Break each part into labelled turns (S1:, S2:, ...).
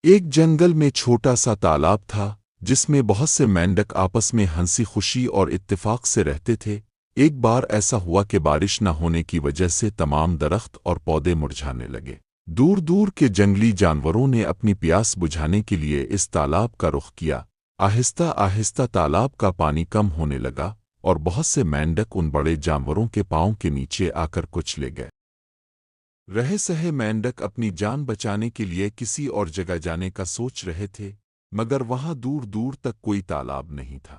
S1: ایک جنگل میں چھوٹا سا تالاب تھا جس میں بہت سے مینڈک آپس میں ہنسی خوشی اور اتفاق سے رہتے تھے۔ ایک بار ایسا ہوا کہ بارش نہ ہونے کی وجہ سے تمام درخت اور پودے مرجھانے لگے۔ دور دور کے جنگلی جانوروں نے اپنی پیاس بجھانے کے لیے اس تالاب کا رخ کیا۔ آہستہ آہستہ تالاب کا پانی کم ہونے لگا اور بہت سے مینڈک ان بڑے جانوروں کے پاؤں کے نیچے آ کر کچلے گئے۔ رہے سہے مینڈک اپنی جان بچانے کے لیے کسی اور جگہ جانے کا سوچ رہے تھے، مگر وہاں دور دور تک کوئی تالاب نہیں تھا۔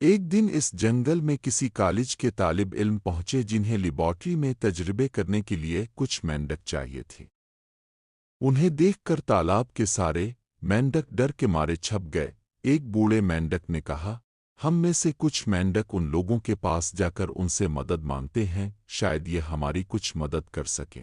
S1: ایک دن اس جنگل میں کسی کالج کے طالب علم پہنچے جنہیں لیبارٹری میں تجربے کرنے کے لیے کچھ مینڈک چاہیے تھے۔ انہیں دیکھ کر تالاب کے سارے مینڈک ڈر کے مارے چھپ گئے۔ ایک بوڑھے مینڈک نے کہا، ہم میں سے کچھ مینڈک ان لوگوں کے پاس جا کر ان سے مدد مانگتے ہیں، شاید یہ ہماری کچھ مدد کر سکیں۔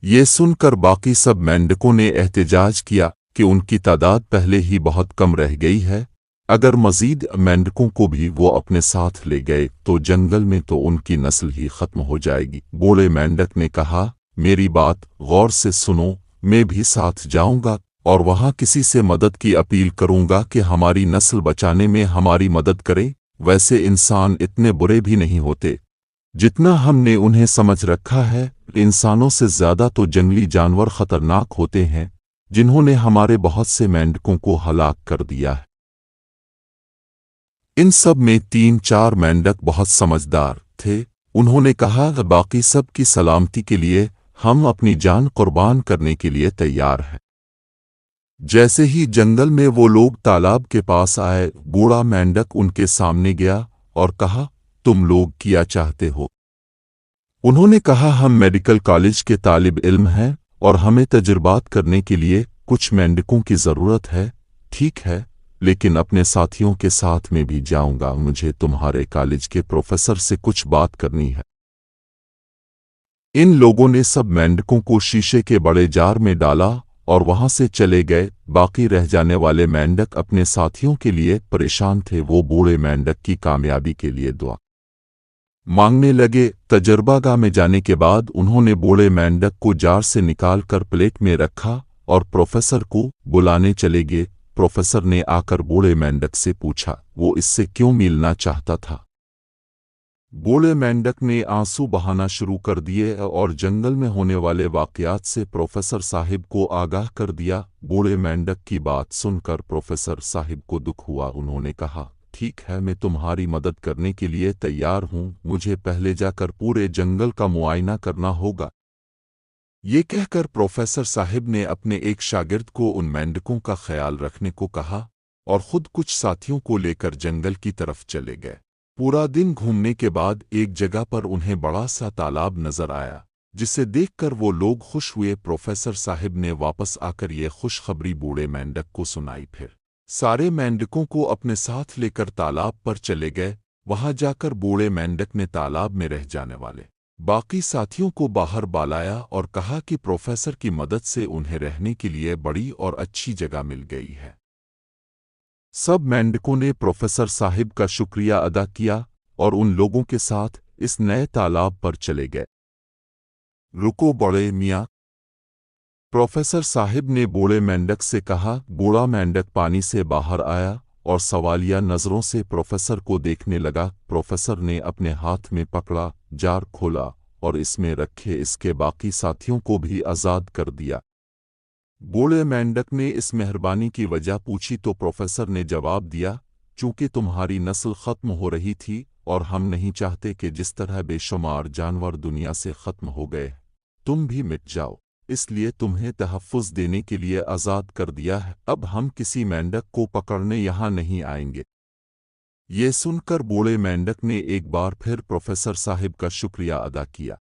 S1: یہ سن کر باقی سب مینڈکوں نے احتجاج کیا کہ ان کی تعداد پہلے ہی بہت کم رہ گئی ہے، اگر مزید مینڈکوں کو بھی وہ اپنے ساتھ لے گئے تو جنگل میں تو ان کی نسل ہی ختم ہو جائے گی۔ بوڑھے مینڈک نے کہا، میری بات غور سے سنو، میں بھی ساتھ جاؤں گا اور وہاں کسی سے مدد کی اپیل کروں گا کہ ہماری نسل بچانے میں ہماری مدد کرے۔ ویسے انسان اتنے برے بھی نہیں ہوتے جتنا ہم نے انہیں سمجھ رکھا ہے، انسانوں سے زیادہ تو جنگلی جانور خطرناک ہوتے ہیں جنہوں نے ہمارے بہت سے مینڈکوں کو ہلاک کر دیا ہے۔ ان سب میں 3-4 مینڈک بہت سمجھدار تھے۔ انہوں نے کہا، باقی سب کی سلامتی کے لیے ہم اپنی جان قربان کرنے کے لیے تیار ہیں۔ جیسے ہی جنگل میں وہ لوگ تالاب کے پاس آئے، بوڑھا مینڈک ان کے سامنے گیا اور کہا، تم لوگ کیا چاہتے ہو؟ انہوں نے کہا، ہم میڈیکل کالج کے طالب علم ہیں اور ہمیں تجربات کرنے کے لیے کچھ مینڈکوں کی ضرورت ہے۔ ٹھیک ہے، لیکن اپنے ساتھیوں کے ساتھ میں بھی جاؤں گا، مجھے تمہارے کالج کے پروفیسر سے کچھ بات کرنی ہے۔ ان لوگوں نے سب مینڈکوں کو شیشے کے بڑے جار میں ڈالا اور وہاں سے چلے گئے۔ باقی رہ جانے والے مینڈک اپنے ساتھیوں کے لیے پریشان تھے۔ وہ بوڑھے مینڈک کی کامیابی کے لیے دعا مانگنے لگے۔ تجربہ گاہ میں جانے کے بعد انہوں نے بوڑھے مینڈک کو جار سے نکال کر پلیٹ میں رکھا اور پروفیسر کو بلانے چلے گئے۔ پروفیسر نے آ کر بوڑھے مینڈک سے پوچھا، وہ اس سے کیوں ملنا چاہتا تھا؟ بوڑھے مینڈک نے آنسو بہانا شروع کر دیے اور جنگل میں ہونے والے واقعات سے پروفیسر صاحب کو آگاہ کر دیا۔ بوڑھے مینڈک کی بات سن کر پروفیسر صاحب کو دکھ ہوا۔ انہوں نے کہا، ٹھیک ہے، میں تمہاری مدد کرنے کے لیے تیار ہوں، مجھے پہلے جا کر پورے جنگل کا معائنہ کرنا ہوگا۔ یہ کہہ کر پروفیسر صاحب نے اپنے ایک شاگرد کو ان مینڈکوں کا خیال رکھنے کو کہا اور خود کچھ ساتھیوں کو لے کر جنگل کی طرف چلے گئے۔ پورا دن گھومنے کے بعد ایک جگہ پر انہیں بڑا سا تالاب نظر آیا، جسے دیکھ کر وہ لوگ خوش ہوئے۔ پروفیسر صاحب نے واپس آ کر یہ خوشخبری بوڑھے مینڈک کو سنائی۔ پھر سارے مینڈکوں کو اپنے ساتھ لے کر تالاب پر چلے گئے۔ وہاں جا کر بوڑھے مینڈک نے تالاب میں رہ جانے والے باقی ساتھیوں کو باہر بلایا اور کہا کہ پروفیسر کی مدد سے انہیں رہنے کے لیے بڑی اور اچھی جگہ مل گئی ہے۔ سب مینڈکوں نے پروفیسر صاحب کا شکریہ ادا کیا اور ان لوگوں کے ساتھ اس نئے تالاب پر چلے گئے۔ رکو بڑے میاں، پروفیسر صاحب نے بوڑھے مینڈک سے کہا۔ بوڑھا مینڈک پانی سے باہر آیا اور سوالیہ نظروں سے پروفیسر کو دیکھنے لگا۔ پروفیسر نے اپنے ہاتھ میں پکڑا جار کھولا اور اس میں رکھے اس کے باقی ساتھیوں کو بھی آزاد کر دیا۔ بوڑھے مینڈک نے اس مہربانی کی وجہ پوچھی تو پروفیسر نے جواب دیا، چونکہ تمہاری نسل ختم ہو رہی تھی اور ہم نہیں چاہتے کہ جس طرح بے شمار جانور دنیا سے ختم ہو گئے تم بھی مٹ جاؤ، اس لیے تمہیں تحفظ دینے کے لیے آزاد کر دیا ہے۔ اب ہم کسی مینڈک کو پکڑنے یہاں نہیں آئیں گے۔ یہ سن کر بوڑھے مینڈک نے ایک بار پھر پروفیسر صاحب کا شکریہ ادا کیا۔